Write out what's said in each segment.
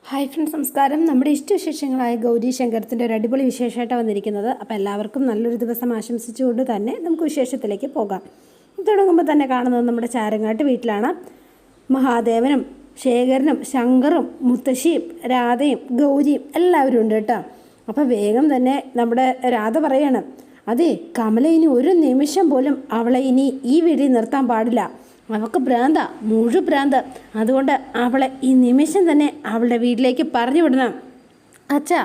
Hi friends, നമസ്കാരം. നമ്മുടെ ഇഷ്ടവിശേഷങ്ങളായ ഗൗരി ശങ്കരത്തിൻ്റെ ഒരു അടിപൊളി വിശേഷമായിട്ടാണ് വന്നിരിക്കുന്നത്. അപ്പോൾ എല്ലാവർക്കും നല്ലൊരു ദിവസം ആശംസിച്ചുകൊണ്ട് തന്നെ നമുക്ക് വിശേഷത്തിലേക്ക് പോകാം. തുടങ്ങുമ്പോൾ തന്നെ കാണുന്നത് നമ്മുടെ ചാരങ്ങാട്ട് വീട്ടിലാണ്. മഹാദേവനും ശേഖരനും ശങ്കറും മുത്തശ്ശിയും രാധയും ഗൗരിയും എല്ലാവരും ഉണ്ട് കേട്ടോ. അപ്പോൾ വേഗം തന്നെ നമ്മുടെ രാധ പറയണം, അതെ കമല ഇനി ഒരു നിമിഷം പോലും അവളെ ഇനി ഈ വീട്ടിൽ നിർത്താൻ പാടില്ല. അവൾക്ക് ഭ്രാന്ത, ഭ്രാന്ത്. അതുകൊണ്ട് അവളെ ഈ നിമിഷം തന്നെ അവളുടെ വീട്ടിലേക്ക് പറഞ്ഞു വിടണം. അച്ഛാ,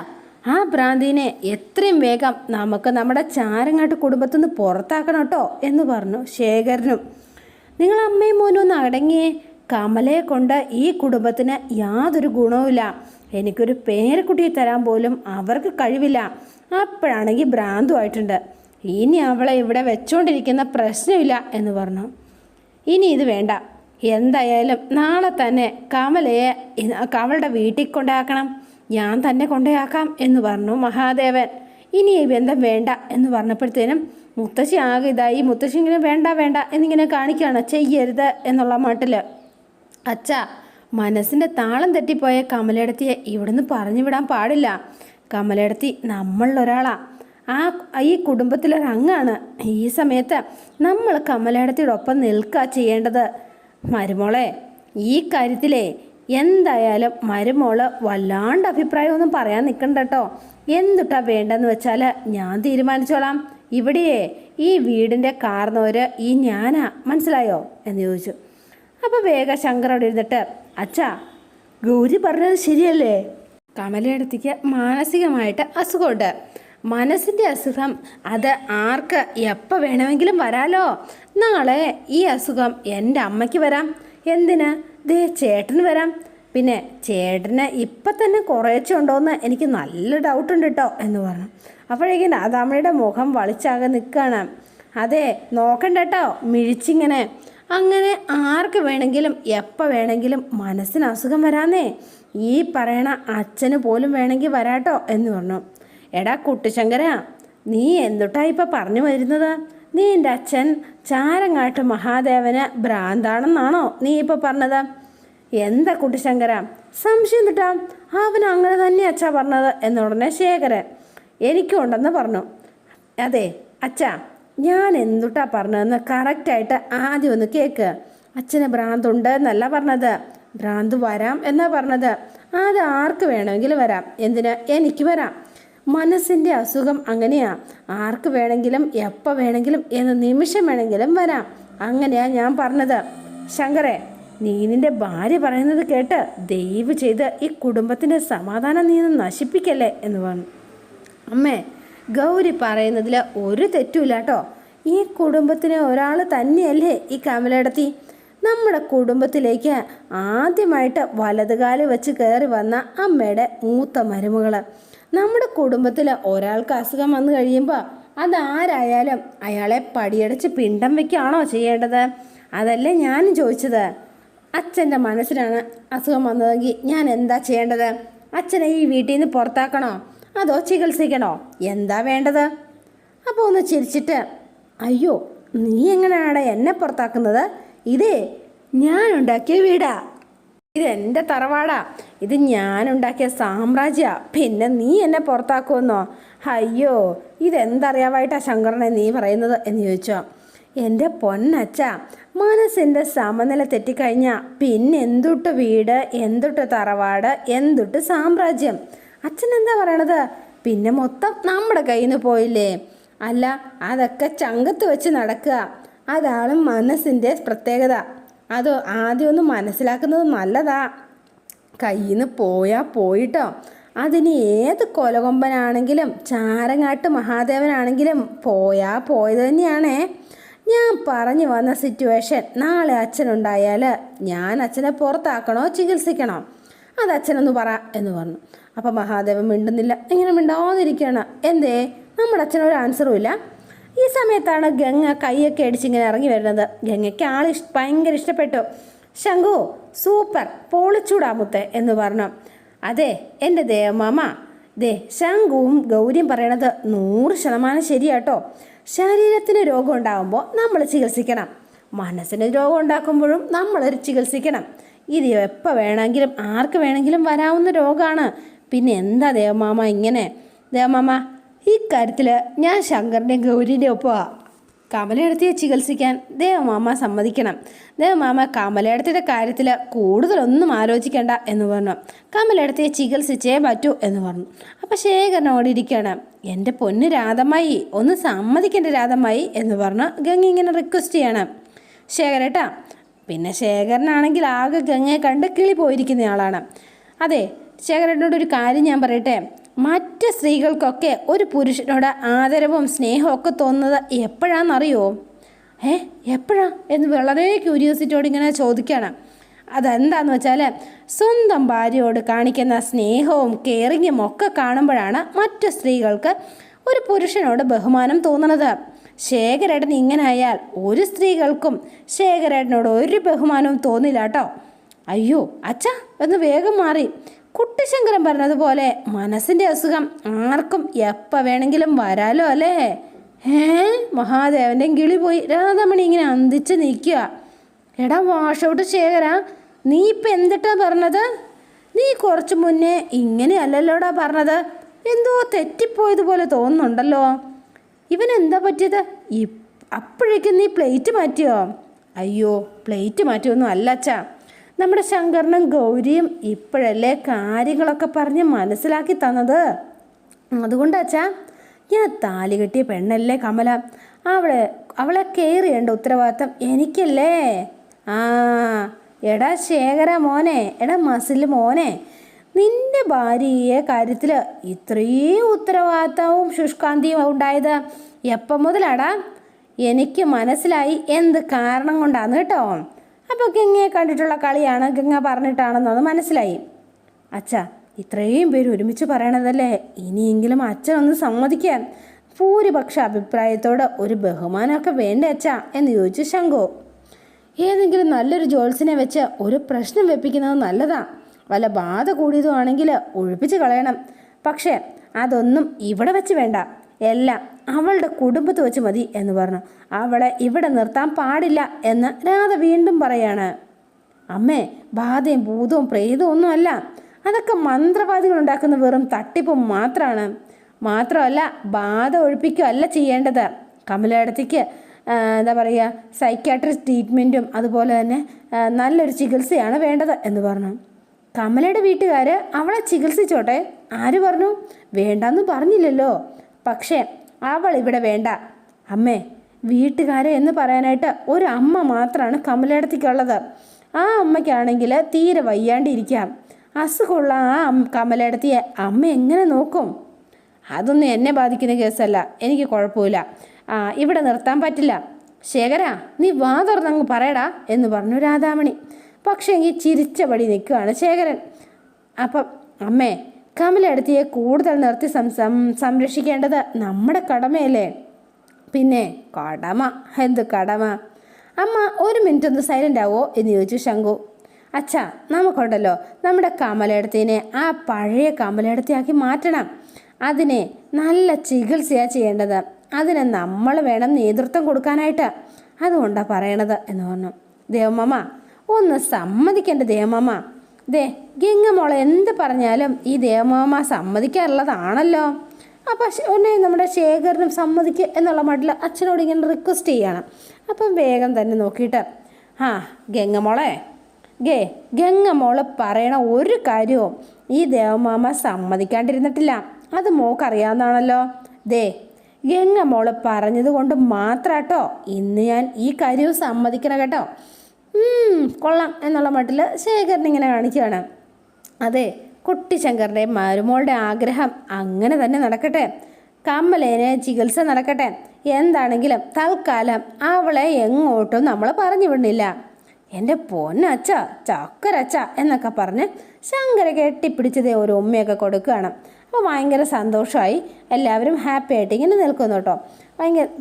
ആ ഭ്രാന്തിനെ എത്രയും വേഗം നമുക്ക് നമ്മുടെ ചാരങ്ങാട്ട് കുടുംബത്തിൽ നിന്ന് പുറത്താക്കണം കേട്ടോ എന്ന് പറഞ്ഞു ശേഖരനും. നിങ്ങൾ അമ്മയും മോനും ഒന്ന് അടങ്ങിയേ. കമലയെ കൊണ്ട് ഈ കുടുംബത്തിന് യാതൊരു ഗുണവുമില്ല. എനിക്കൊരു പേരക്കുട്ടിയെ തരാൻ പോലും അവർക്ക് കഴിവില്ല. അപ്പോഴാണെങ്കിൽ ഭ്രാന്തുമായിട്ടുണ്ട്. ഇനി അവളെ ഇവിടെ വെച്ചുകൊണ്ടിരിക്കുന്ന പ്രശ്നമില്ല എന്ന് പറഞ്ഞു. ഇനി ഇത് വേണ്ട, എന്തായാലും നാളെ തന്നെ കമലയെ അവളുടെ വീട്ടിൽ കൊണ്ടാക്കണം. ഞാൻ തന്നെ കൊണ്ടുപോയാക്കാം എന്ന് പറഞ്ഞു മഹാദേവൻ. ഇനി ഈ ബന്ധം വേണ്ട എന്ന് പറഞ്ഞപ്പോഴത്തേനും മുത്തശ്ശി ആകെ ഇതായി. മുത്തശ്ശി ഇങ്ങനെ വേണ്ട വേണ്ട എന്നിങ്ങനെ കാണിക്കുകയാണ്, ചെയ്യരുത് എന്നുള്ള മട്ടിൽ. അച്ഛാ, മനസ്സിൻ്റെ താളം തെറ്റിപ്പോയ കമലയിടത്തിയെ ഇവിടുന്ന് പറഞ്ഞു വിടാൻ പാടില്ല. കമലയിടത്തി നമ്മളിലൊരാളാണ്, ഈ കുടുംബത്തിലൊരംഗാണ്. ഈ സമയത്ത് നമ്മൾ കമലയിടത്തിയുടെ ഒപ്പം നിൽക്കുക ചെയ്യേണ്ടത്. മരുമോളെ, ഈ കാര്യത്തിലേ എന്തായാലും മരുമോള് വല്ലാണ്ട് അഭിപ്രായമൊന്നും പറയാൻ നിൽക്കണ്ട കേട്ടോ. എന്തുട്ടാ വേണ്ടെന്ന് വെച്ചാൽ ഞാൻ തീരുമാനിച്ചോളാം. ഇവിടെയേ ഈ വീടിൻ്റെ കാരണവര് ഈ ഞാനാ, മനസ്സിലായോ എന്ന് ചോദിച്ചു. അപ്പോൾ വേഗം ശങ്കർ അവിടെ ഇരുന്നിട്ട്, അച്ഛാ ഗൗരി പറഞ്ഞത് ശരിയല്ലേ? കമലയിടത്തിക്ക് മാനസികമായിട്ട് അസുഖമുണ്ട്. മനസ്സിൻ്റെ അസുഖം അത് ആർക്ക് എപ്പോൾ വേണമെങ്കിലും വരാലോ. നാളെ ഈ അസുഖം എൻ്റെ അമ്മയ്ക്ക് വരാം. എന്തിന്? ദേ ചേട്ടന് വരാം. പിന്നെ ചേട്ടന് ഇപ്പം തന്നെ കുറേച്ചുണ്ടോയെന്ന് എനിക്ക് നല്ല ഡൗട്ടുണ്ട് കേട്ടോ എന്ന് പറഞ്ഞു. അപ്പോഴേക്കും രാധാമണിയുടെ മുഖം വളിച്ചാകെ നിൽക്കുകയാണ്. അതെ, നോക്കണ്ട കേട്ടോ, മിഴിച്ചിങ്ങനെ. അങ്ങനെ ആർക്ക് വേണമെങ്കിലും എപ്പോൾ വേണമെങ്കിലും മനസ്സിന് അസുഖം വരാന്നേ. ഈ പറയണ അച്ഛന് പോലും വേണമെങ്കിൽ വരാട്ടോ എന്ന് പറഞ്ഞു. എടാ കുട്ടിശങ്കര, നീ എന്തുട്ടാ ഇപ്പം പറഞ്ഞു വരുന്നത്? നീ എൻ്റെ അച്ഛൻ ചാരങ്ങാട്ട് മഹാദേവന് ഭ്രാന്താണെന്നാണോ നീ ഇപ്പം പറഞ്ഞത്? എന്താ കുട്ടിശങ്കര സംശയം തിട്ടാ? അവൻ അങ്ങനെ തന്നെ അച്ഛാ പറഞ്ഞത് എന്നുടനെ ശേഖരൻ. എനിക്കും ഉണ്ടെന്ന് പറഞ്ഞു. അതെ അച്ഛാ, ഞാൻ എന്തുട്ടാ പറഞ്ഞതെന്ന് കറക്റ്റായിട്ട് ആദ്യം ഒന്ന് കേൾക്ക്. അച്ഛന് ഭ്രാന്തുണ്ട് എന്നല്ല പറഞ്ഞത്, ഭ്രാന്ത് വരാം എന്നാ പറഞ്ഞത്. അത് ആർക്ക് വേണമെങ്കിലും വരാം. എന്തിന്? എനിക്ക് വരാം. മനസ്സിൻ്റെ അസുഖം അങ്ങനെയാ, ആർക്ക് വേണമെങ്കിലും എപ്പോൾ വേണമെങ്കിലും ഏത് നിമിഷം വേണമെങ്കിലും വരാം. അങ്ങനെയാ ഞാൻ പറഞ്ഞത്. ശങ്കരേ, നീ നിൻ്റെ ഭാര്യ പറയുന്നത് കേട്ട് ദയവ് ചെയ്ത് ഈ കുടുംബത്തിൻ്റെ സമാധാനം നീ നശിപ്പിക്കല്ലേ എന്ന് പറഞ്ഞു. അമ്മേ, ഗൗരി പറയുന്നതിൽ ഒരു തെറ്റുമില്ല കേട്ടോ. ഈ കുടുംബത്തിന് ഒരാൾ തന്നെയല്ലേ ഈ കമലയിടത്തി. നമ്മുടെ കുടുംബത്തിലേക്ക് ആദ്യമായിട്ട് വലതുകാല് വെച്ച് കയറി വന്ന അമ്മയുടെ മൂത്ത മരുമകൾ. നമ്മുടെ കുടുംബത്തിൽ ഒരാൾക്ക് അസുഖം വന്നു കഴിയുമ്പോൾ അതാരായാലും അയാളെ പടിയടച്ച് പിണ്ടം വയ്ക്കുകയാണോ ചെയ്യേണ്ടത്? അതല്ലേ ഞാനും ചോദിച്ചത്. അച്ഛൻ്റെ മനസ്സിലാണ് അസുഖം വന്നതെങ്കിൽ ഞാൻ എന്താ ചെയ്യേണ്ടത്? അച്ഛനെ ഈ വീട്ടിൽ നിന്ന് പുറത്താക്കണോ അതോ ചികിത്സിക്കണോ? എന്താ വേണ്ടത്? അപ്പോൾ ഒന്ന് ചിരിച്ചിട്ട്, അയ്യോ നീ എങ്ങനെയാണ് എന്നെ പുറത്താക്കുന്നത്? ഇതേ ഞാനുണ്ടാക്കിയ വീടാ, ഇതെൻ്റെ തറവാടാ, ഇത് ഞാനുണ്ടാക്കിയ സാമ്രാജ്യ. പിന്നെ നീ എന്നെ പുറത്താക്കുമെന്നോ? അയ്യോ, ഇതെന്തറിയാവായിട്ടാ ശങ്കരനെ നീ പറയുന്നത് എന്ന് ചോദിച്ചോ. എൻ്റെ പൊന്നച്ഛ, മനസ്സിൻ്റെ സമനില തെറ്റിക്കഴിഞ്ഞാൽ പിന്നെ എന്തുട്ട് വീട്, എന്തുട്ട് തറവാട്, എന്തുട്ട് സാമ്രാജ്യം? അച്ഛൻ എന്താ പറയണത്? പിന്നെ മൊത്തം നമ്മുടെ കയ്യിൽ നിന്ന് പോയില്ലേ? അല്ല, അതൊക്കെ ചങ്കത്ത് വെച്ച് നടക്കുക. അതാണ് മനസ്സിൻ്റെ പ്രത്യേകത. അത് ആദ്യം ഒന്ന് മനസ്സിലാക്കുന്നത് നല്ലതാ. കയ്യിൽ നിന്ന് പോയാൽ പോയിട്ടോ. അതിന് ഏത് കൊലകൊമ്പനാണെങ്കിലും ചാരങ്ങാട്ട് മഹാദേവനാണെങ്കിലും പോയാൽ പോയത് തന്നെയാണേ. ഞാൻ പറഞ്ഞു വന്ന സിറ്റുവേഷൻ, നാളെ അച്ഛനുണ്ടായാൽ ഞാൻ അച്ഛനെ പുറത്താക്കണോ ചികിത്സിക്കണോ? അത് അച്ഛനൊന്ന് പറ എന്ന് പറഞ്ഞു. അപ്പം മഹാദേവൻ മിണ്ടുന്നില്ല, ഇങ്ങനെ മിണ്ടാതിരിക്കുകയാണ്. എന്തേ? നമ്മുടെ അച്ഛനൊരു ആൻസറും ഇല്ല. ഈ സമയത്താണ് ഗംഗ കൈയൊക്കെ അടിച്ചിങ്ങനെ ഇറങ്ങി വരുന്നത്. ഗംഗയ്ക്ക് ഭയങ്കര ഇഷ്ടപ്പെട്ടു. ശംഖു സൂപ്പർ, പൊളിച്ചൂടാമുത്തെ എന്ന് പറഞ്ഞു. അതെ എൻ്റെ ദേവമാമ, ദേ ശംഖുവും ഗൗരിയും പറയണത് 100% ശരിയാട്ടോ. ശരീരത്തിന് രോഗം ഉണ്ടാകുമ്പോൾ നമ്മൾ ചികിത്സിക്കണം, മനസ്സിന് രോഗം ഉണ്ടാക്കുമ്പോഴും നമ്മൾ ചികിത്സിക്കണം. ഇത് എപ്പോൾ വേണമെങ്കിലും ആർക്ക് വേണമെങ്കിലും വരാവുന്ന രോഗമാണ്. പിന്നെ എന്താ ദേവമാമ ഇങ്ങനെ? ദേവമാമ, ഈ കാര്യത്തിൽ ഞാൻ ശങ്കറിൻ്റെയും ഗൗരിൻ്റെയും ഒപ്പമാണ്. കമലയിടത്തിയെ ചികിത്സിക്കാൻ ദേവമാമ സമ്മതിക്കണം. ദേവമാമ കമലയിടത്തിയുടെ കാര്യത്തിൽ കൂടുതലൊന്നും ആലോചിക്കേണ്ട എന്ന് പറഞ്ഞു. കമലയിടത്തിയെ ചികിത്സിച്ചേ പറ്റൂ എന്ന് പറഞ്ഞു. അപ്പം ശേഖരനോട് ഇരിക്കുകയാണ്. എൻ്റെ പൊന്ന് രാധമ്മായി, ഒന്ന് സമ്മതിക്കേണ്ട രാധമ്മായി എന്ന് പറഞ്ഞ് ഗംഗ ഇങ്ങനെ റിക്വസ്റ്റ് ചെയ്യണം. ശേഖരേട്ടാ. പിന്നെ ശേഖരനാണെങ്കിൽ ആകെ ഗംഗയെ കണ്ട് കിളി പോയിരിക്കുന്നയാളാണ്. അതെ ശേഖരനോട് ഒരു കാര്യം ഞാൻ പറയട്ടെ. മറ്റ് സ്ത്രീകൾക്കൊക്കെ ഒരു പുരുഷനോട് ആദരവും സ്നേഹവും ഒക്കെ തോന്നുന്നത് എപ്പോഴാണെന്നറിയോ? എപ്പോഴാ എന്ന് വളരെ ക്യൂരിയോസിറ്റിയോട് ഇങ്ങനെ ചോദിക്കുകയാണ്. അതെന്താണെന്ന് വെച്ചാൽ സ്വന്തം ഭാര്യയോട് കാണിക്കുന്ന സ്നേഹവും കെയറിങ്ങും ഒക്കെ കാണുമ്പോഴാണ് മറ്റ് സ്ത്രീകൾക്ക് ഒരു പുരുഷനോട് ബഹുമാനം തോന്നുന്നത്. ശേഖരേട്ടൻ ഇങ്ങനെ ആയാൽ ഒരു സ്ത്രീകൾക്കും ശേഖരേട്ടനോട് ഒരു ബഹുമാനവും തോന്നില്ല കേട്ടോ. അയ്യോ അച്ഛാ എന്ന് വേഗം മാറി. കുട്ടിശങ്കരൻ പറഞ്ഞതുപോലെ മനസ്സിൻ്റെ അസുഖം ആർക്കും എപ്പോൾ വേണമെങ്കിലും വരാലോ അല്ലേ? മഹാദേവൻ്റെ കിളി പോയി. രാധാമണി ഇങ്ങനെ അന്തിച്ച് നിൽക്കുക. എടാ വാഷൗട്ട് ശേഖര, നീ ഇപ്പം എന്തിട്ടാ പറഞ്ഞത്? നീ കുറച്ച് മുന്നേ ഇങ്ങനെയല്ലല്ലോടാ പറഞ്ഞത്. എന്തോ തെറ്റിപ്പോയതുപോലെ തോന്നുന്നുണ്ടല്ലോ. ഇവനെന്താ പറ്റിയത്? അപ്പോഴേക്കും നീ പ്ലേറ്റ് മാറ്റിയോ? അയ്യോ പ്ലേറ്റ് മാറ്റിയൊന്നും അല്ല അച്ഛാ. നമ്മുടെ ശങ്കറിനും ഗൗരിയും ഇപ്പോഴല്ലേ കാര്യങ്ങളൊക്കെ പറഞ്ഞ് മനസ്സിലാക്കി തന്നത്. അതുകൊണ്ടച്ചാ ഞാൻ താലി കെട്ടിയ പെണ്ണല്ലേ കമല. അവളെ കെയർ ചെയ്യേണ്ട ഉത്തരവാദിത്തം എനിക്കല്ലേ. എടാ ശേഖര മോനെ, എടാ മസിൽ മോനെ, നിന്റെ ഭാര്യയെ കാര്യത്തിൽ ഇത്രയും ഉത്തരവാദിത്തവും ശുഷ്കാന്തിയും ഉണ്ടായത് എപ്പം മുതലാടാ? എനിക്ക് മനസ്സിലായി എന്ത് കാരണം കൊണ്ടാന്ന് കേട്ടോ. അപ്പോൾ ഗംഗയെ കണ്ടിട്ടുള്ള കളിയാണ്, ഗംഗ പറഞ്ഞിട്ടാണെന്നത് മനസ്സിലായി. അച്ഛാ ഇത്രയും പേര് ഒരുമിച്ച് പറയണതല്ലേ, ഇനിയെങ്കിലും അച്ഛനൊന്ന് സമ്മതിക്കാൻ. ഭൂരിപക്ഷ അഭിപ്രായത്തോട് ഒരു ബഹുമാനമൊക്കെ വേണ്ടേ അച്ഛാ എന്ന് ചോദിച്ചു ശങ്കു. ഏതെങ്കിലും നല്ലൊരു ജോത്സ്യനെ വെച്ച് ഒരു പ്രശ്നം വെപ്പിക്കുന്നത് നല്ലതാ. വല്ല ബാധ കൂടിയതുമാണെങ്കിൽ ഒഴിപ്പിച്ച് കളയണം. പക്ഷേ അതൊന്നും ഇവിടെ വെച്ച് വേണ്ട, എല്ലാം അവളുടെ കുടുംബത്ത് വെച്ച് മതി എന്ന് പറഞ്ഞു. അവളെ ഇവിടെ നിർത്താൻ പാടില്ല എന്ന് രാധ വീണ്ടും പറയാണ്. അമ്മേ, ബാധയും ഭൂതവും പ്രേതവും ഒന്നുമല്ല, അതൊക്കെ മന്ത്രവാദികൾ ഉണ്ടാക്കുന്ന വെറും തട്ടിപ്പും മാത്രമാണ്. മാത്രമല്ല ബാധ ഒഴിപ്പിക്കുകയല്ല ചെയ്യേണ്ടത്. കമലയിടത്തേക്ക് എന്താ പറയുക, സൈക്യാട്രിസ്റ്റ് ട്രീറ്റ്മെൻറ്റും അതുപോലെ തന്നെ നല്ലൊരു ചികിത്സയാണ് വേണ്ടത് എന്ന് പറഞ്ഞു. കമലയുടെ വീട്ടുകാർ അവളെ ചികിത്സിച്ചോട്ടെ, ആര് പറഞ്ഞു? വേണ്ടെന്ന് പറഞ്ഞില്ലല്ലോ. പക്ഷേ അവൾ ഇവിടെ വേണ്ട. അമ്മേ, വീട്ടുകാരെ എന്ന് പറയാനായിട്ട് ഒരു അമ്മ മാത്രമാണ് കമലയിടത്തേക്കുള്ളത്. ആ അമ്മയ്ക്കാണെങ്കിൽ തീരെ വയ്യാണ്ടിരിക്കാം. അസുഖമുള്ള ആ കമലയിടത്തിയെ അമ്മ എങ്ങനെ നോക്കും? അതൊന്നും എന്നെ ബാധിക്കുന്ന കേസല്ല, എനിക്ക് കുഴപ്പമില്ല. ഇവിടെ നിർത്താൻ പറ്റില്ല. ശേഖര, നീ വാ തുറന്നങ്ങ് പറയടാ എന്ന് പറഞ്ഞു രാധാമണി. പക്ഷേ എങ്കിൽ ചിരിച്ചപടി നിൽക്കുകയാണ് ശേഖരൻ. അപ്പം അമ്മേ, കമലയിടത്തിയെ കൂടുതൽ നിർത്തി സംരക്ഷിക്കേണ്ടത് നമ്മുടെ കടമയല്ലേ? പിന്നെ കടമ, എന്ത് കടമ? അമ്മ ഒരു മിനിറ്റ് ഒന്ന് സൈലൻ്റ് ആവോ എന്ന് ചോദിച്ചു ശങ്കു. അച്ഛാ, നമുക്കുണ്ടല്ലോ നമ്മുടെ കമലയിടത്തിനെ ആ പഴയ കമലയിടത്തിയാക്കി മാറ്റണം. അതിനെ നല്ല ചികിത്സയാണ് ചെയ്യേണ്ടത്. അതിന് നമ്മൾ വേണം നേതൃത്വം കൊടുക്കാനായിട്ട്. അതുകൊണ്ടാണ് പറയണത് എന്ന് പറഞ്ഞു. ദേവമാമ ഒന്ന് സമ്മതിക്കേണ്ട ദേവമാമ. ഗംഗമോളെ എന്ത് പറഞ്ഞാലും ഈ ദേവമാമ സമ്മതിക്കാറുള്ളതാണല്ലോ. അപ്പം ഉടനെ നമ്മുടെ ശേഖരനും സമ്മതിക്കുക എന്നുള്ള മട്ടിൽ അച്ഛനോട് ഇങ്ങനെ റിക്വസ്റ്റ് ചെയ്യണം. അപ്പം വേഗം തന്നെ നോക്കിയിട്ട് ഗംഗമോള് പറയണ ഒരു കാര്യവും ഈ ദേവമാമ സമ്മതിക്കാണ്ടിരുന്നിട്ടില്ല. അത് മോക്കറിയാവുന്നതാണല്ലോ. ഗംഗമോള് പറഞ്ഞത് കൊണ്ട് മാത്രാട്ടോ ഇന്ന് ഞാൻ ഈ കാര്യവും സമ്മതിക്കണം കേട്ടോ. കൊള്ളാം എന്നുള്ള മട്ടിൽ ശേഖരൻ ഇങ്ങനെ കാണിക്കുകയാണ്. അതെ, കുട്ടിശങ്കറിൻ്റെ മരുമോളുടെ ആഗ്രഹം അങ്ങനെ തന്നെ നടക്കട്ടെ. കമലേനെ ചികിത്സ നടക്കട്ടെ. എന്താണെങ്കിലും തൽക്കാലം അവളെ എങ്ങോട്ടും നമ്മൾ പറഞ്ഞു വിടുന്നില്ല. എൻ്റെ പൊന്നച്ച, ചക്കരച്ച എന്നൊക്കെ പറഞ്ഞ് ശങ്കര കെട്ടിപ്പിടിച്ചതേ ഒരു ഉമ്മയൊക്കെ കൊടുക്കുകയാണ്. അപ്പോൾ ഭയങ്കര സന്തോഷമായി, എല്ലാവരും ഹാപ്പി ആയിട്ട് ഇങ്ങനെ നിൽക്കുന്നു കേട്ടോ.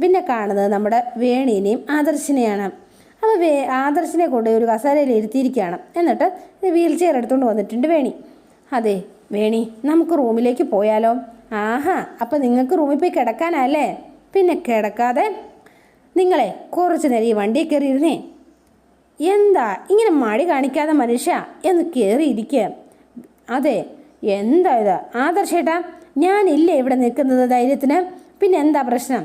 പിന്നെ കാണുന്നത് നമ്മുടെ വേണീനെയും ആദർശിനെയാണ്. അപ്പോൾ ആദർശിനെ കൊണ്ട് ഒരു കസേരയിൽ ഇരുത്തിയിരിക്കുകയാണ്. എന്നിട്ട് വീൽ ചെയർ എടുത്തുകൊണ്ട് വന്നിട്ടുണ്ട് വേണി. അതെ വേണി, നമുക്ക് റൂമിലേക്ക് പോയാലോ? ആഹാ, അപ്പം നിങ്ങൾക്ക് റൂമിൽ പോയി കിടക്കാനല്ലേ? പിന്നെ കിടക്കാതെ നിങ്ങളെ കുറച്ച് നേരം ഈ വണ്ടിയിൽ കയറിയിരുന്നേ. എന്താ ഇങ്ങനെ മടി കാണിക്കാതെ മനുഷ്യ എന്ന് കയറിയിരിക്കുക. അതെ, എന്താ ഇത് ആദർശേട്ടാ, ഞാനില്ലേ ഇവിടെ നിൽക്കുന്നത് ധൈര്യത്തിന്? പിന്നെ എന്താ പ്രശ്നം?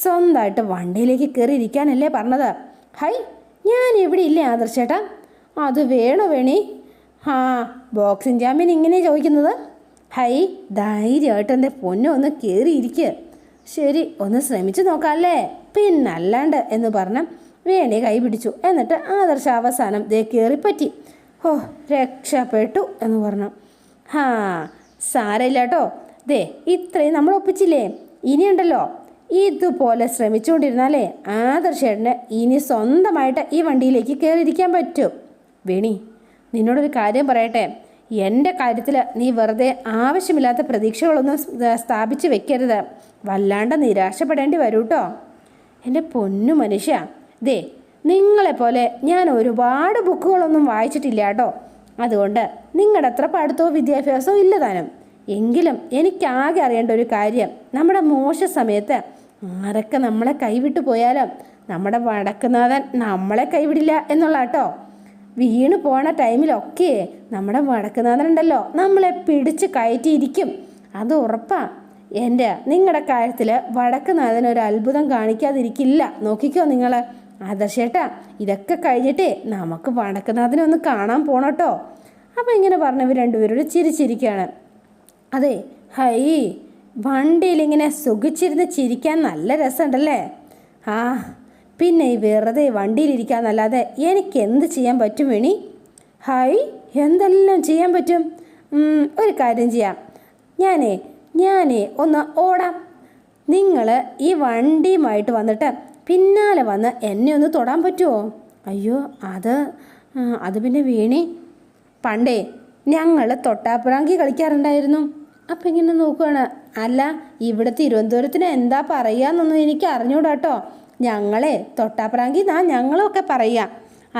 സ്വന്തമായിട്ട് വണ്ടിയിലേക്ക് കയറിയിരിക്കാനല്ലേ പറഞ്ഞത്? ഹൈ, ഞാൻ ഇവിടെ ഇല്ലേ ആദർശേട്ടാ? അത് വേണോ വേണി? ആ, ബോക്സിംഗ് ചാമ്പ്യൻ ഇങ്ങനെ ചോദിക്കുന്നത്? ഹൈ, ധൈര്യമായിട്ട് എൻ്റെ പൊന്നോ ഒന്ന് കയറിയിരിക്കുക. ശരി, ഒന്ന് ശ്രമിച്ചു നോക്കാമല്ലേ, പിന്നല്ലാണ്ട് എന്ന് പറഞ്ഞ് വേണി കൈ പിടിച്ചു. എന്നിട്ട് ആദർശ അവസാനം ദേ കയറിപ്പറ്റി. ഓ, രക്ഷപ്പെട്ടു എന്ന് പറഞ്ഞു. ഹാ, സാരമില്ല കേട്ടോ, ദേ ഇത്രയും നമ്മൾ ഒപ്പിച്ചില്ലേ, ഇനിയുണ്ടല്ലോ ഇതുപോലെ ശ്രമിച്ചുകൊണ്ടിരുന്നാലേ ആദർശേട്ടന് ഇനി സ്വന്തമായിട്ട് ഈ വണ്ടിയിലേക്ക് കയറിയിരിക്കാൻ പറ്റും. വേണി, നിന്നോടൊരു കാര്യം പറയട്ടെ, എൻ്റെ കാര്യത്തിൽ നീ വെറുതെ ആവശ്യമില്ലാത്ത പ്രതീക്ഷകളൊന്നും സ്ഥാപിച്ച് വെക്കരുത്. വല്ലാണ്ട് നിരാശപ്പെടേണ്ടി വരൂ കേട്ടോ. എൻ്റെ പൊന്നു മനുഷ്യ, ദേ നിങ്ങളെപ്പോലെ ഞാൻ ഒരുപാട് ബുക്കുകളൊന്നും വായിച്ചിട്ടില്ല കേട്ടോ. അതുകൊണ്ട് നിങ്ങളുടെ അത്ര പഠിത്തവും വിദ്യാഭ്യാസവും ഇല്ല താനും. എങ്കിലും എനിക്കാകെ അറിയേണ്ട ഒരു കാര്യം, നമ്മുടെ മോശ സമയത്ത് ആരൊക്കെ നമ്മളെ കൈവിട്ടു പോയാലും നമ്മുടെ വടക്കുനാഥൻ നമ്മളെ കൈവിടില്ല എന്നുള്ള കേട്ടോ. വീണ് പോണ ടൈമിലൊക്കെ നമ്മുടെ വടക്കുനാഥനുണ്ടല്ലോ നമ്മളെ പിടിച്ച് കയറ്റിയിരിക്കും, അത് ഉറപ്പാ. നിങ്ങളുടെ കാര്യത്തിൽ വടക്കുനാഥൻ ഒരു അത്ഭുതം കാണിക്കാതിരിക്കില്ല, നോക്കിക്കോ നിങ്ങൾ. ആദർശേട്ടാ, ഇതൊക്കെ കഴിഞ്ഞിട്ടേ നമുക്ക് വടക്കുനാഥനെ ഒന്ന് കാണാൻ പോണട്ടോ. അപ്പം ഇങ്ങനെ പറഞ്ഞവർ രണ്ടുപേരോട് ചിരിച്ചിരിക്കുകയാണ്. അതെ, ഹൈ, വണ്ടിയിലിങ്ങനെ സുഖിച്ചിരുന്ന് ചിരിക്കാൻ നല്ല രസമുണ്ടല്ലേ? ആ, പിന്നെ ഈ വെറുതെ വണ്ടിയിലിരിക്കാന്നല്ലാതെ എനിക്ക് എന്ത് ചെയ്യാൻ പറ്റും വേണി? ഹായ്, എന്തെല്ലാം ചെയ്യാൻ പറ്റും. ഒരു കാര്യം ചെയ്യാം, ഞാനേ ഒന്ന് ഓടാം. നിങ്ങൾ ഈ വണ്ടിയുമായിട്ട് വന്നിട്ട് പിന്നാലെ വന്ന് എന്നെ ഒന്ന് തൊടാൻ പറ്റുമോ? അയ്യോ, അത് പിന്നെ വേണി, പണ്ടേ ഞങ്ങൾ തൊട്ടാപ്പുറാങ്കി കളിക്കാറുണ്ടായിരുന്നു. അപ്പം ഇങ്ങനെ നോക്കുകയാണ്. അല്ല, ഇവിടെ തിരുവനന്തപുരത്തിന് എന്താ പറയുകയെന്നൊന്നും എനിക്ക് അറിഞ്ഞൂടാട്ടോ. ഞങ്ങളെ തൊട്ടാപ്രാങ്കി ഞങ്ങളൊക്കെ പറയാം.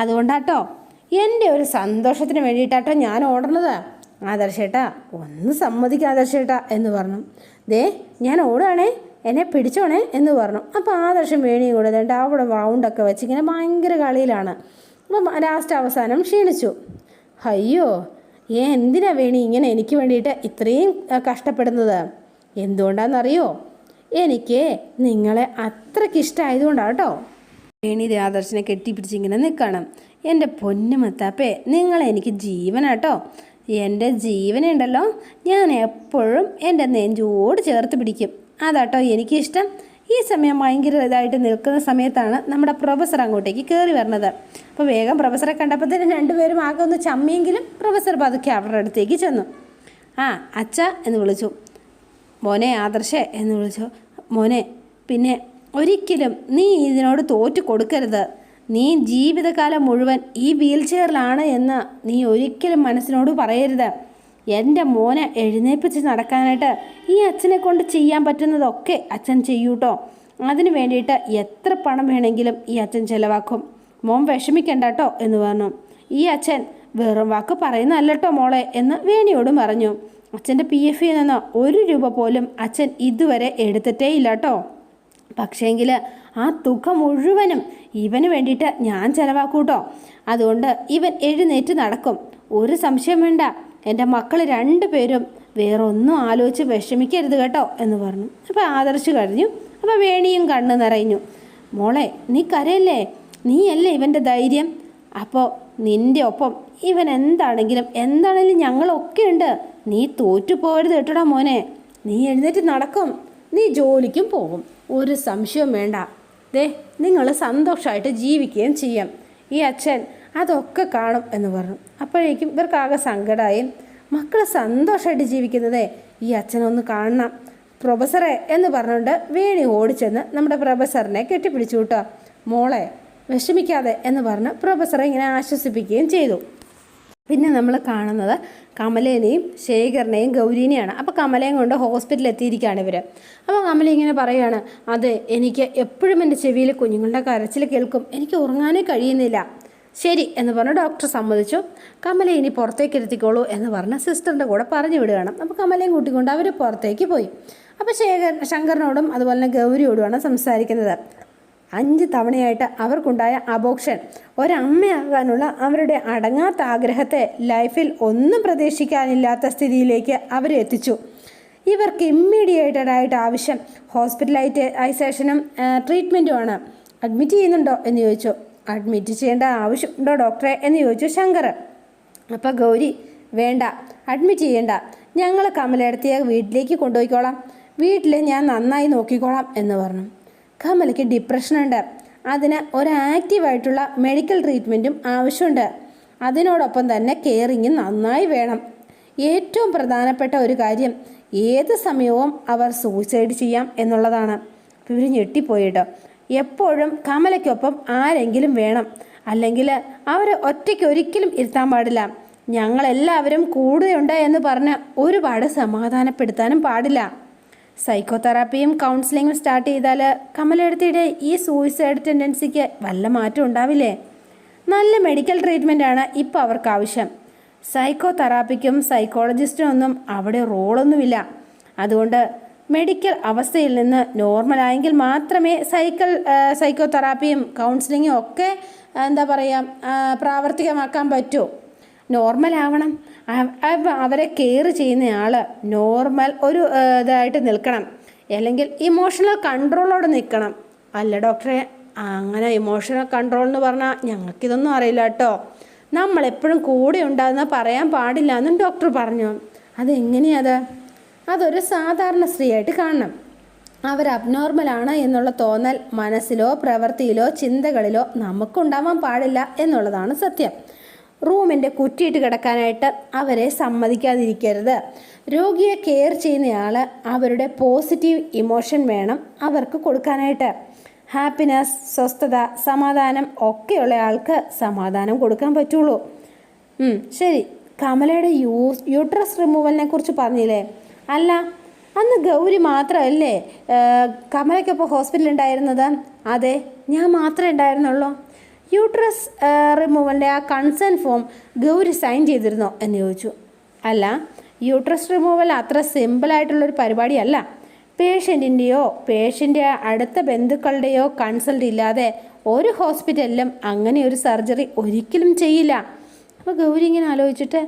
അതുകൊണ്ടാട്ടോ, എൻ്റെ ഒരു സന്തോഷത്തിന് വേണ്ടിയിട്ടാട്ടോ ഞാൻ ഓടണത്. ആദർശേട്ടാ, ഒന്ന് സമ്മതിക്കാം ആദർശേട്ടാ എന്ന് പറഞ്ഞു. ദേ ഞാൻ ഓടുകയാണേ, എന്നെ പിടിച്ചോണേ എന്ന് പറഞ്ഞു. അപ്പോൾ ആദർശം വേണിയും കൂടെ വേണ്ട അവിടെ റൗണ്ടൊക്കെ വെച്ച് ഇങ്ങനെ ഭയങ്കര കളിയിലാണ്. അപ്പം ലാസ്റ്റ് അവസാനം ക്ഷീണിച്ചു. അയ്യോ, എന്തിനാ വേണി ഇങ്ങനെ എനിക്ക് വേണ്ടിയിട്ട് ഇത്രയും കഷ്ടപ്പെടുന്നത്? എന്തുകൊണ്ടാണെന്നറിയോ? എനിക്ക് നിങ്ങളെ അത്രയ്ക്ക് ഇഷ്ടമായതുകൊണ്ടാണ് കേട്ടോ. വേണി ആദർശനെ കെട്ടിപ്പിടിച്ച് ഇങ്ങനെ നിൽക്കണം. എൻ്റെ പൊന്നു മത്താപ്പേ, നിങ്ങളെനിക്ക് ജീവനാട്ടോ. എൻ്റെ ജീവനുണ്ടല്ലോ, ഞാൻ എപ്പോഴും എൻ്റെ നെഞ്ചോട് ചേർത്ത് പിടിക്കും. അതാട്ടോ എനിക്കിഷ്ടം. ഈ സമയം ഭയങ്കര ഇതായിട്ട് നിൽക്കുന്ന സമയത്താണ് നമ്മുടെ പ്രൊഫസർ അങ്ങോട്ടേക്ക് കയറി വരുന്നത്. അപ്പോൾ വേഗം പ്രൊഫസറെ കണ്ടപ്പോഴത്തേന് രണ്ടുപേരും ആകെ ഒന്ന് ചമ്മിയെങ്കിലും പ്രൊഫസർ പതുക്കെ അവരുടെ അടുത്തേക്ക് ചെന്നു. ആ അച്ഛ എന്ന് വിളിച്ചു. മോനെ ആദർശേ എന്ന് വിളിച്ചു. മോനെ, പിന്നെ ഒരിക്കലും നീ ഇതിനോട് തോറ്റു കൊടുക്കരുത്. നീ ജീവിതകാലം മുഴുവൻ ഈ വീൽ ചെയറിലാണ് എന്ന് നീ ഒരിക്കലും മനസ്സിനോട് പറയരുത്. എൻ്റെ മോനെ എഴുന്നേൽപ്പിച്ച് നടക്കാനായിട്ട് ഈ അച്ഛനെ കൊണ്ട് ചെയ്യാൻ പറ്റുന്നതൊക്കെ അച്ഛൻ ചെയ്യൂട്ടോ. അതിന് വേണ്ടിയിട്ട് എത്ര പണം വേണമെങ്കിലും ഈ അച്ഛൻ ചിലവാക്കും. മോൻ വിഷമിക്കണ്ട കേട്ടോ എന്ന് പറഞ്ഞു. ഈ അച്ഛൻ വെറും വാക്ക് പറയുന്നതല്ലട്ടോ മോളെ എന്ന് വേണിയോടും പറഞ്ഞു. അച്ഛൻ്റെ PF നിന്ന് 1 രൂപ പോലും അച്ഛൻ ഇതുവരെ എടുത്തിട്ടേ ഇല്ല കേട്ടോ. പക്ഷേങ്കിൽ ആ തുക മുഴുവനും ഇവന് വേണ്ടിയിട്ട് ഞാൻ ചിലവാക്കൂട്ടോ. അതുകൊണ്ട് ഇവൻ എഴുന്നേറ്റ് നടക്കും, ഒരു സംശയം വേണ്ട. എൻ്റെ മക്കൾ 2 പേരും വേറൊന്നും ആലോചിച്ച് വിഷമിക്കരുത് കേട്ടോ എന്ന് പറഞ്ഞു. അപ്പോൾ ആദർശ് കഴിഞ്ഞു. അപ്പോൾ വേണിയും കണ്ണ് നിറഞ്ഞു. മോളെ, നീ കരയല്ലേ, നീയല്ലേ ഇവൻ്റെ ധൈര്യം. അപ്പോൾ നിൻ്റെ ഒപ്പം ഇവൻ എന്താണെങ്കിലും ഞങ്ങളൊക്കെ ഉണ്ട്. നീ തോറ്റു പോകരുത് കേട്ടോടാ മോനെ. നീ എഴുന്നേറ്റ് നടക്കും, നീ ജോലിക്കും പോകും, ഒരു സംശയവും വേണ്ട. ദേ നിങ്ങൾ സന്തോഷമായിട്ട് ജീവിക്കുകയും ചെയ്യാം. ഈ അച്ഛൻ അതൊക്കെ കാണും എന്ന് പറഞ്ഞു. അപ്പോഴേക്കും ഇവർക്കാകെ സങ്കടമായി. മക്കൾ സന്തോഷമായിട്ട് ജീവിക്കുന്നതേ ഈ അച്ഛനൊന്ന് കാണണം. പ്രൊഫസറെ എന്ന് പറഞ്ഞുകൊണ്ട് വേണി ഓടിച്ചെന്ന് നമ്മുടെ പ്രൊഫസറിനെ കെട്ടിപ്പിടിച്ചു കേട്ടോ. മോളെ വിഷമിക്കാതെ എന്ന് പറഞ്ഞ് പ്രൊഫസറെ ഇങ്ങനെ ആശ്വസിപ്പിക്കുകയും ചെയ്തു. പിന്നെ നമ്മൾ കാണുന്നത് കമലേനെയും ശേഖരനെയും ഗൗരീനെയാണ്. അപ്പോൾ കമലയും കൊണ്ട് ഹോസ്പിറ്റലിൽ എത്തിയിരിക്കുകയാണ് ഇവർ. അപ്പോൾ കമല ഇങ്ങനെ പറയുകയാണ്, അതെ, എനിക്ക് എപ്പോഴും എൻ്റെ ചെവിയിൽ കുഞ്ഞുങ്ങളുടെ കരച്ചിൽ കേൾക്കും, എനിക്ക് ഉറങ്ങാനേ കഴിയുന്നില്ല. ശരി എന്ന് പറഞ്ഞ് ഡോക്ടർ സമ്മതിച്ചു. കമല ഇനി പുറത്തേക്ക് ഇരുത്തിക്കോളൂ എന്ന് പറഞ്ഞ് സിസ്റ്ററിൻ്റെ കൂടെ പറഞ്ഞു വിടുകയാണ്. അപ്പോൾ കമലയും കൂട്ടിക്കൊണ്ട് അവർ പുറത്തേക്ക് പോയി. അപ്പോൾ ശങ്കറിനോടും അതുപോലെ തന്നെ ഗൗരിയോടുമാണ് സംസാരിക്കുന്നത്. 5 തവണയായിട്ട് അവർക്കുണ്ടായ അബോർഷൻ ഒരമ്മയാകാനുള്ള അവരുടെ അടങ്ങാത്ത ആഗ്രഹത്തെ ലൈഫിൽ ഒന്നും പ്രതീക്ഷിക്കാനില്ലാത്ത സ്ഥിതിയിലേക്ക് അവരെ എത്തിച്ചു. ഇവർക്ക് ഇമ്മീഡിയറ്റഡായിട്ട് ആവശ്യം ഹോസ്പിറ്റലൈസേഷനും ട്രീറ്റ്മെൻറ്റുമാണ്. അഡ്മിറ്റ് ചെയ്യുന്നുണ്ടോ എന്ന് ചോദിച്ചു. അഡ്മിറ്റ് ചെയ്യേണ്ട ആവശ്യമുണ്ടോ ഡോക്ടറെ എന്ന് ചോദിച്ചു ശങ്കർ. അപ്പോൾ ഗൗരി, വേണ്ട, അഡ്മിറ്റ് ചെയ്യേണ്ട, ഞങ്ങൾ കമലയെടുത്തിയ വീട്ടിലേക്ക് കൊണ്ടുപോയിക്കോളാം, വീട്ടിൽ ഞാൻ നന്നായി നോക്കിക്കോളാം എന്ന് പറഞ്ഞു. കമലയ്ക്ക് ഡിപ്രഷനുണ്ട്, അതിന് ഒരു ആക്റ്റീവായിട്ടുള്ള മെഡിക്കൽ ട്രീറ്റ്മെൻറ്റും ആവശ്യമുണ്ട്. അതിനോടൊപ്പം തന്നെ കെയറിങ് നന്നായി വേണം. ഏറ്റവും പ്രധാനപ്പെട്ട ഒരു കാര്യം, ഏത് സമയവും അവർ സൂസൈഡ് ചെയ്യാം എന്നുള്ളതാണ്. ഇവർ ഞെട്ടിപ്പോയിട്ടോ. എപ്പോഴും കമലയ്ക്കൊപ്പം ആരെങ്കിലും വേണം, അല്ലെങ്കിൽ അവർ ഒറ്റയ്ക്ക് ഒരിക്കലും ഇരുത്താൻ പാടില്ല. ഞങ്ങളെല്ലാവരും കൂടെയുണ്ട് എന്ന് പറഞ്ഞ് ഒരുപാട് സമാധാനപ്പെടുത്താനും പാടില്ല. സൈക്കോതെറാപ്പിയും കൗൺസിലിങ്ങും സ്റ്റാർട്ട് ചെയ്താൽ കമലയെടുത്തിയുടെ ഈ സൂയിസൈഡ് ടെൻഡൻസിക്ക് വല്ല മാറ്റം ഉണ്ടാവില്ലേ? നല്ല മെഡിക്കൽ ട്രീറ്റ്മെൻറ്റാണ് ഇപ്പോൾ അവർക്ക് ആവശ്യം. സൈക്കോതെറാപ്പിക്കും സൈക്കോളജിസ്റ്റിനും ഒന്നും അവിടെ റോളൊന്നുമില്ല. അതുകൊണ്ട് മെഡിക്കൽ അവസ്ഥയിൽ നിന്ന് നോർമലായെങ്കിൽ മാത്രമേ സൈക്കോതെറാപ്പിയും കൗൺസിലിങ്ങും ഒക്കെ പ്രാവർത്തികമാക്കാൻ പറ്റൂ. നോർമലാവണം. അവരെ കെയർ ചെയ്യുന്നയാൾ നോർമൽ ഒരു ഇതായിട്ട് നിൽക്കണം, അല്ലെങ്കിൽ ഇമോഷണൽ കൺട്രോളോട് നിൽക്കണം. അല്ല ഡോക്ടറെ, അങ്ങനെ ഇമോഷണൽ കൺട്രോൾ എന്ന് പറഞ്ഞാൽ ഞങ്ങൾക്കിതൊന്നും അറിയില്ല കേട്ടോ, നമ്മളെപ്പോഴും കൂടെ ഉണ്ടാകുന്ന പറയാൻ പാടില്ല എന്നും ഡോക്ടർ പറഞ്ഞു. അതെങ്ങനെയത്? അതൊരു സാധാരണ സ്ത്രീയായിട്ട് കാണണം. അവർ അബ്നോർമലാണ് എന്നുള്ള തോന്നൽ മനസ്സിലോ പ്രവൃത്തിയിലോ ചിന്തകളിലോ നമുക്കുണ്ടാവാൻ പാടില്ല എന്നുള്ളതാണ് സത്യം. റൂമിൻ്റെ കുറ്റിയിട്ട് കിടക്കാനായിട്ട് അവരെ സമ്മതിക്കാതിരിക്കരുത്. രോഗിയെ കെയർ ചെയ്യുന്നയാൾ അവരുടെ പോസിറ്റീവ് ഇമോഷൻ വേണം അവർക്ക് കൊടുക്കാനായിട്ട്. ഹാപ്പിനെസ്, സ്വസ്ഥത, സമാധാനം ഒക്കെയുള്ള ആൾക്ക് സമാധാനം കൊടുക്കാൻ പറ്റുള്ളൂ. ശരി, കമലയുടെ യൂട്രസ് റിമൂവലിനെ കുറിച്ച് പറഞ്ഞില്ലേ? അല്ല, അന്ന് ഗൗരി മാത്രമല്ലേ കമലയ്ക്കൊപ്പം ഹോസ്പിറ്റലിൽ ഉണ്ടായിരുന്നത്? അതെ, ഞാൻ മാത്രമേ ഉണ്ടായിരുന്നുള്ളൂ. യൂട്രസ് റിമൂവലിൻ്റെ ആ കൺസേൺ ഫോം ഗൗരി സൈൻ ചെയ്തിരുന്നോ എന്ന് ചോദിച്ചു. അല്ല, യൂട്രസ് റിമൂവൽ അത്ര സിമ്പിളായിട്ടുള്ളൊരു പരിപാടിയല്ല. പേഷ്യൻറ്റിൻ്റെയോ പേഷ്യൻ്റെ അടുത്ത ബന്ധുക്കളുടെയോ കൺസൾട്ട് ഇല്ലാതെ ഒരു ഹോസ്പിറ്റലിലും അങ്ങനെ ഒരു സർജറി ഒരിക്കലും ചെയ്യില്ല. അപ്പോൾ ഗൗരി ഇങ്ങനെ ആലോചിച്ചിട്ട്,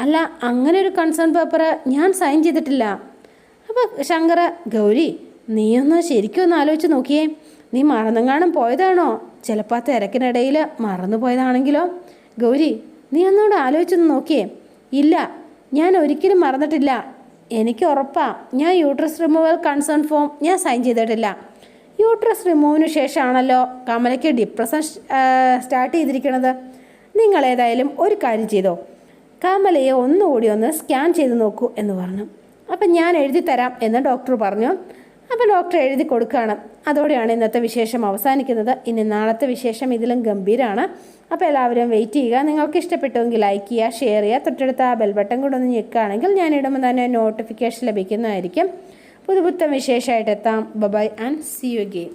അല്ല, അങ്ങനെ ഒരു കൺസേൺ പേപ്പർ ഞാൻ സൈൻ ചെയ്തിട്ടില്ല. അപ്പോൾ ശങ്കർ, ഗൗരി നീയൊന്ന് ശരിക്കും ഒന്ന് ആലോചിച്ച് നോക്കിയേ, നീ മറന്നെങ്ങാനും പോയതാണോ? ചിലപ്പോൾ ആ തിരക്കിനിടയിൽ മറന്നു പോയതാണെങ്കിലോ? ഗൗരി, നീ ഒന്നുകൂടെ ആലോചിച്ചൊന്ന് നോക്കിയേ. ഇല്ല, ഞാൻ ഒരിക്കലും മറന്നിട്ടില്ല, എനിക്ക് ഉറപ്പാ. ഞാൻ യൂട്രസ് റിമൂവൽ കൺസേൺ ഫോം ഞാൻ സൈൻ ചെയ്തിട്ടില്ല. യൂട്രസ് റിമൂവിന് ശേഷമാണല്ലോ കമലയ്ക്ക് ഡിപ്രഷൻ സ്റ്റാർട്ട് ചെയ്തിരിക്കുന്നത്. നിങ്ങളേതായാലും ഒരു കാര്യം ചെയ്തോ, കമലയെ ഒന്നുകൂടി ഒന്ന് സ്കാൻ ചെയ്ത് നോക്കൂ എന്ന് പറഞ്ഞു. അപ്പം ഞാൻ എഴുതി തരാം എന്ന് ഡോക്ടർ പറഞ്ഞു. അപ്പോൾ ഡോക്ടർ എഴുതി കൊടുക്കുകയാണ്. അതോടെയാണ് ഇന്നത്തെ വിശേഷം അവസാനിക്കുന്നത്. ഇനി നാളത്തെ വിശേഷം ഇതിലും ഗംഭീരമാണ്. അപ്പോൾ എല്ലാവരും വെയിറ്റ് ചെയ്യുക. നിങ്ങൾക്ക് ഇഷ്ടപ്പെട്ടുവെങ്കിൽ ലൈക്ക് ചെയ്യുക, ഷെയർ ചെയ്യുക, തൊട്ടടുത്ത ആ ബെൽ ബട്ടൺ കൂടെ ഒന്ന് ഞെക്കുകയാണെങ്കിൽ ഞാൻ ഇടുമ്പോൾ തന്നെ നോട്ടിഫിക്കേഷൻ ലഭിക്കുന്നതായിരിക്കും. പുതുപുത്തൻ വിശേഷമായിട്ട് എത്താം. Bye and see you again.